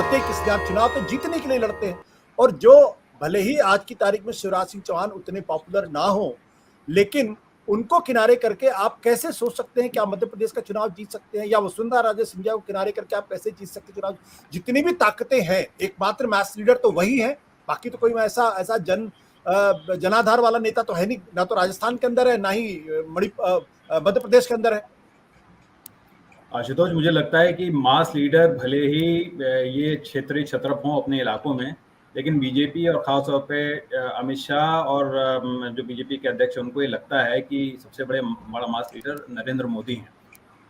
लड़ते किस लिए? आप चुनाव तो जीतने के लिए लड़ते हैं। और जो भले ही आज की तारीख में शिवराज सिंह चौहान उतने पॉपुलर ना हो, लेकिन उनको किनारे करके आप कैसे सोच सकते हैं कि आप मध्य प्रदेश का चुनाव जीत सकते हैं, या वसुंधरा राजे सिंधिया को किनारे करके आप कैसे जीत सकते हैं चुनाव? जितनी भी ताकतें हैं, एकमात्र मास लीडर तो वही है, बाकी तो कोई ऐसा ऐसा जनाधार वाला नेता तो है नहीं, ना तो राजस्थान के अंदर है, ना ही मध्य प्रदेश के अंदर है। आशुतोष, मुझे लगता है कि मास लीडर भले ही ये क्षेत्रीय छत्रप हों अपने इलाकों में, लेकिन बीजेपी और ख़ास तौर पे अमित शाह और जो बीजेपी के अध्यक्ष हैं, उनको ये लगता है कि सबसे बड़ा मास लीडर नरेंद्र मोदी हैं।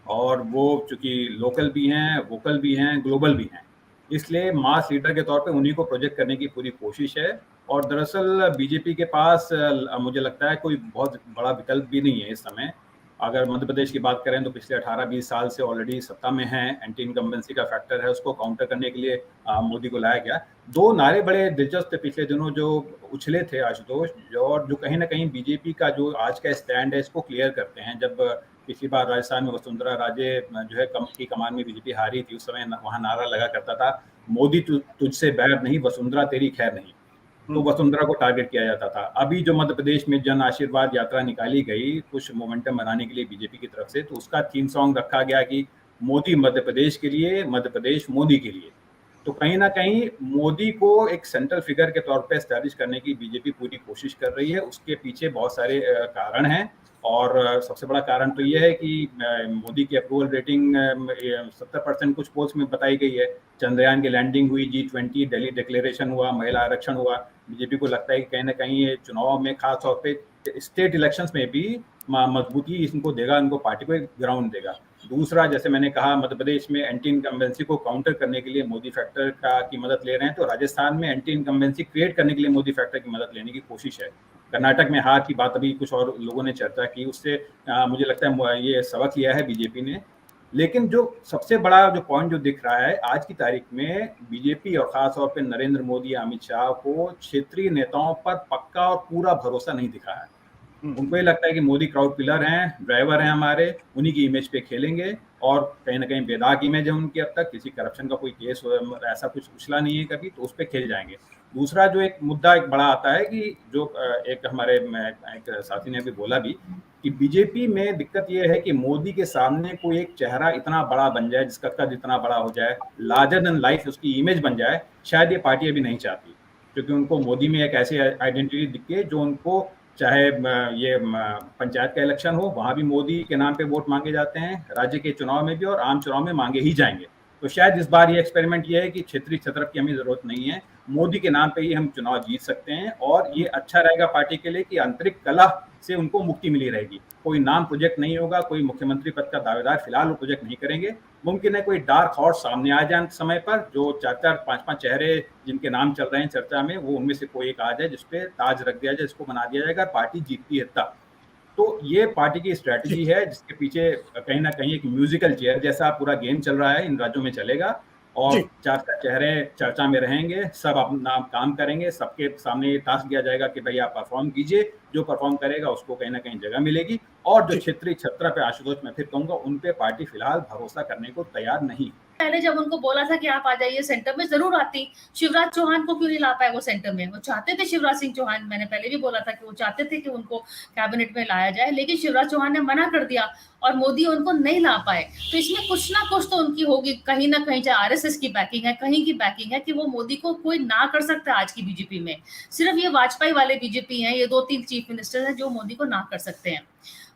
और वो चूंकि लोकल भी हैं, वोकल भी हैं, ग्लोबल भी हैं, इसलिए मास लीडर के तौर पे उन्हीं को प्रोजेक्ट करने की पूरी कोशिश है। और दरअसल बीजेपी के पास मुझे लगता है कोई बहुत बड़ा विकल्प भी नहीं है इस समय। अगर मध्य प्रदेश की बात करें तो पिछले 18-20 साल से ऑलरेडी सत्ता में हैं, एंटी इनकम्बेंसी का फैक्टर है, उसको काउंटर करने के लिए मोदी को लाया गया। दो नारे बड़े दिलचस्प थे पिछले दिनों जो उछले थे आशुतोष, और जो कहीं ना कहीं बीजेपी का जो आज का स्टैंड है इसको क्लियर करते हैं। जब पिछली बार राजस्थान में वसुंधरा राजे जो है की कमान में बीजेपी हारी थी, उस समय वहां नारा लगा करता था, मोदी तुझसे बैर नहीं, वसुंधरा तेरी खैर नहीं। तो वसुंधरा को टारगेट किया जाता था। अभी जो मध्य प्रदेश में जन आशीर्वाद यात्रा निकाली गई कुछ मोमेंटम बनाने के लिए बीजेपी की तरफ से, तो उसका थीम सॉन्ग रखा गया कि मोदी मध्य प्रदेश के लिए, मध्य प्रदेश मोदी के लिए। तो कहीं ना कहीं मोदी को एक सेंट्रल फिगर के तौर पे एस्टैब्लिश करने की बीजेपी पूरी कोशिश कर रही है। उसके पीछे बहुत सारे कारण हैं, और सबसे बड़ा कारण तो यह है कि मोदी की अप्रूवल रेटिंग 70% कुछ पोल्स में बताई गई है। चंद्रयान की लैंडिंग हुई, G20 दिल्ली डिक्लेरेशन हुआ, महिला आरक्षण हुआ। बीजेपी को लगता है कि कहीं ना कहीं ये चुनाव में, खास तौर पे स्टेट इलेक्शंस में भी मजबूती इनको देगा, इनको पार्टी को एक ग्राउंड देगा। दूसरा, जैसे मैंने कहा, मध्य प्रदेश में एंटी इनकम्बेंसी को काउंटर करने के लिए मोदी फैक्टर की मदद ले रहे हैं, तो राजस्थान में एंटी इनकम्बेंसी क्रिएट करने के लिए मोदी फैक्टर की मदद लेने की कोशिश है। कर्नाटक में हार की बात अभी कुछ और लोगों ने चर्चा की, उससे मुझे लगता है ये सबक लिया है बीजेपी ने। लेकिन जो सबसे बड़ा जो पॉइंट जो दिख रहा है आज की तारीख में, बीजेपी और खास तौर पे नरेंद्र मोदी, अमित शाह को क्षेत्रीय नेताओं पर पक्का और पूरा भरोसा नहीं दिखा है। उनको ये लगता है कि मोदी क्राउड पिलर हैं, ड्राइवर हैं हमारे, उन्हीं की इमेज पे खेलेंगे। और कहीं ना कहीं बेदाग इमेज है उनकी, अब तक किसी करप्शन का कोई केस ऐसा कुछ उछला नहीं है कभी, तो उस पर खेल जाएंगे। दूसरा जो एक मुद्दा एक बड़ा आता है कि जो एक हमारे एक साथी ने भी बोला भी कि बीजेपी में दिक्कत यह है कि मोदी के सामने कोई एक चेहरा इतना बड़ा बन जाए, जिसका कद इतना बड़ा हो जाए, लार्जर देन लाइफ उसकी इमेज बन जाए, शायद ये पार्टी अभी नहीं चाहती। क्योंकि उनको मोदी में एक ऐसी आइडेंटिटी दिखे जो उनको, चाहे ये पंचायत का इलेक्शन हो, वहां भी मोदी के नाम पे वोट मांगे जाते हैं, राज्य के चुनाव में भी और आम चुनाव में मांगे ही जाएंगे। तो शायद इस बार ये एक्सपेरिमेंट ये है कि क्षेत्रीय छत्रप की हमें जरूरत नहीं है, मोदी के नाम पे ही हम चुनाव जीत सकते हैं। और ये अच्छा रहेगा पार्टी के लिए कि आंतरिक कलह से उनको मुक्ति मिली रहेगी। कोई नाम प्रोजेक्ट नहीं होगा, कोई मुख्यमंत्री पद का दावेदार फिलहाल वो प्रोजेक्ट नहीं करेंगे। मुमकिन है कोई डार्क हॉर्स सामने आ जाए समय पर, जो 4-4, 5-5 चेहरे जिनके नाम चल रहे हैं चर्चा में, वो उनमें से कोई एक आ जाए जिसपे ताज रख दिया जाए, जिसको बना दिया जाएगा, पार्टी जीतती है तब। तो ये पार्टी की स्ट्रैटेजी है, जिसके पीछे कहीं ना कहीं एक म्यूजिकल चेयर जैसा पूरा गेम चल रहा है, इन राज्यों में चलेगा। और 4 चेहरे चर्चा में रहेंगे, सब अपना काम करेंगे, सबके सामने ये टास्क दिया जाएगा कि भाई आप परफॉर्म कीजिए, जो परफॉर्म करेगा उसको कहीं ना कहीं जगह मिलेगी। और जो क्षेत्रीय छत्र पे, आशुतोष मैं फिर कहूंगा, उन पे पार्टी फिलहाल भरोसा करने को तैयार नहीं। पहले जब उनको बोला था कि आप आ जाइए सेंटर में, जरूर आती। शिवराज चौहान को क्यों नहीं ला पाए वो सेंटर में? वो चाहते थे शिवराज सिंह चौहान, मैंने पहले भी बोला था कि वो चाहते थे कि उनको कैबिनेट में लाया जाए, लेकिन शिवराज चौहान ने मना कर दिया और मोदी उनको नहीं ला पाए। तो इसमें कुछ ना कुछ तो उनकी होगी, कहीं ना कहीं, चाहे आरएसएस की बैकिंग है, कहीं की बैकिंग है, कि वो मोदी को कोई ना कर सकता है। आज की बीजेपी में सिर्फ ये वाजपेयी वाले बीजेपी हैं, ये 2-3 चीफ मिनिस्टर हैं जो मोदी को ना कर सकते हैं।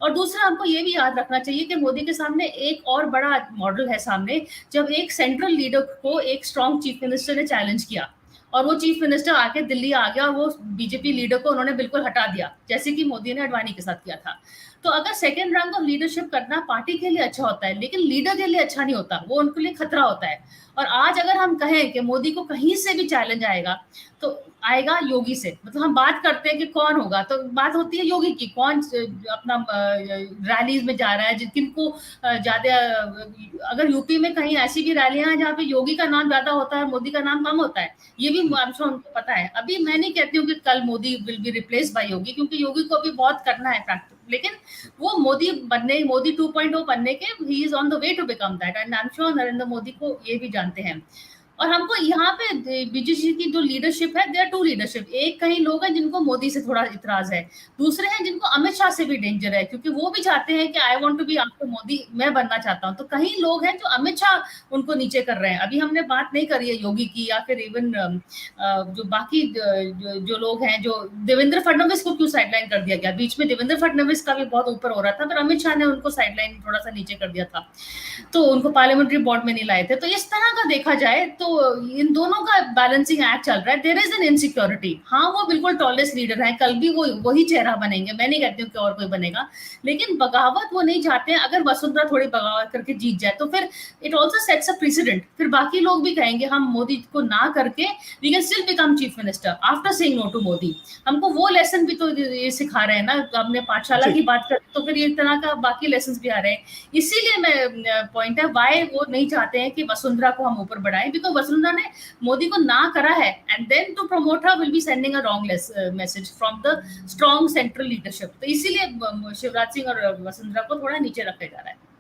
और दूसरा, हमको ये भी याद रखना चाहिए कि मोदी के सामने एक और बड़ा मॉडल है सामने, जब एक सेंट्रल लीडर को एक स्ट्रॉन्ग चीफ मिनिस्टर ने चैलेंज किया और वो चीफ मिनिस्टर आके दिल्ली आ गया और वो बीजेपी लीडर को उन्होंने बिल्कुल हटा दिया, जैसे कि मोदी ने अडवाणी के साथ किया था। तो अगर सेकेंड रैंक ऑफ लीडरशिप करना पार्टी के लिए अच्छा होता है, लेकिन लीडर के लिए अच्छा नहीं होता, वो उनके लिए खतरा होता है। और आज अगर हम कहें कि मोदी को कहीं से भी चैलेंज आएगा, तो आएगा योगी से। मतलब हम बात करते हैं कि कौन होगा, तो बात होती है योगी की, कौन अपना रैलीज में जा रहा है, जिनको ज्यादा, अगर यूपी में कहीं ऐसी भी रैलियां हैं जहाँ पे योगी का नाम ज्यादा होता है, मोदी का नाम कम होता है, ये भी उनको पता है। अभी मैं नहीं कहती हूँ कि कल Modi will be replace by Yogi, क्योंकि योगी को अभी बहुत करना है प्रैक्टिस, लेकिन वो मोदी 2.0 बनने के, he is on the way to become that, and I am sure Narendra Modi को ये भी जानते हैं। और हमको यहाँ पे बीजेपी की जो लीडरशिप है, देयर टू लीडरशिप, एक कई लोग हैं जिनको मोदी से थोड़ा इतराज है, दूसरे हैं जिनको अमित शाह से भी डेंजर है, क्योंकि वो भी चाहते हैं कि I want to be after Modi, मैं बनना चाहता हूँ। तो कई लोग हैं जो अमित शाह उनको नीचे कर रहे हैं। अभी हमने बात नहीं करी है योगी की या फिर इवन जो बाकी जो लोग हैं, जो देवेंद्र फडणवीस को क्यों साइडलाइन कर दिया गया, बीच में देवेंद्र फडणवीस का भी बहुत ऊपर हो रहा था, पर अमित शाह ने उनको साइडलाइन थोड़ा सा नीचे कर दिया था, तो उनको पार्लियामेंट्री बोर्ड में नहीं लाए थे। तो इस तरह का देखा जाए तो इन दोनों का बैलेंसिंग एक्ट चल रहा है। There is an insecurity. हाँ, वो बिल्कुल टॉलेस्ट लीडर है, कल भी वो वही चेहरा बनेंगे, मैं नहीं कहती हूँ कि और कोई बनेगा, लेकिन बगावत वो नहीं चाहते हैं। अगर वसुंधरा थोड़ी बगावत करके जीत जाए तो फिर it also sets a president, फिर बाकी लोग भी कहेंगे हम मोदी को ना करके we can still become chief minister after saying no to Modi. हमको वो लेसन भी तो ये सिखा रहे हैं ना, हमने पाठशाला की बात कर तो फिर ये तरह का बाकी लेसन भी आ रहे हैं। इसीलिए मैं पॉइंट है वाई वो नहीं चाहते हैं कि वसुंधरा को हम ऊपर बढ़ाएं, बिकॉज वसुंधरा ने मोदी को ना करा है, and then to promote her will be sending a wrong message from the strong central leadership. तो इसीलिए शिवराज सिंह और वसुंधरा को थोड़ा नीचे रखा जा रहा है।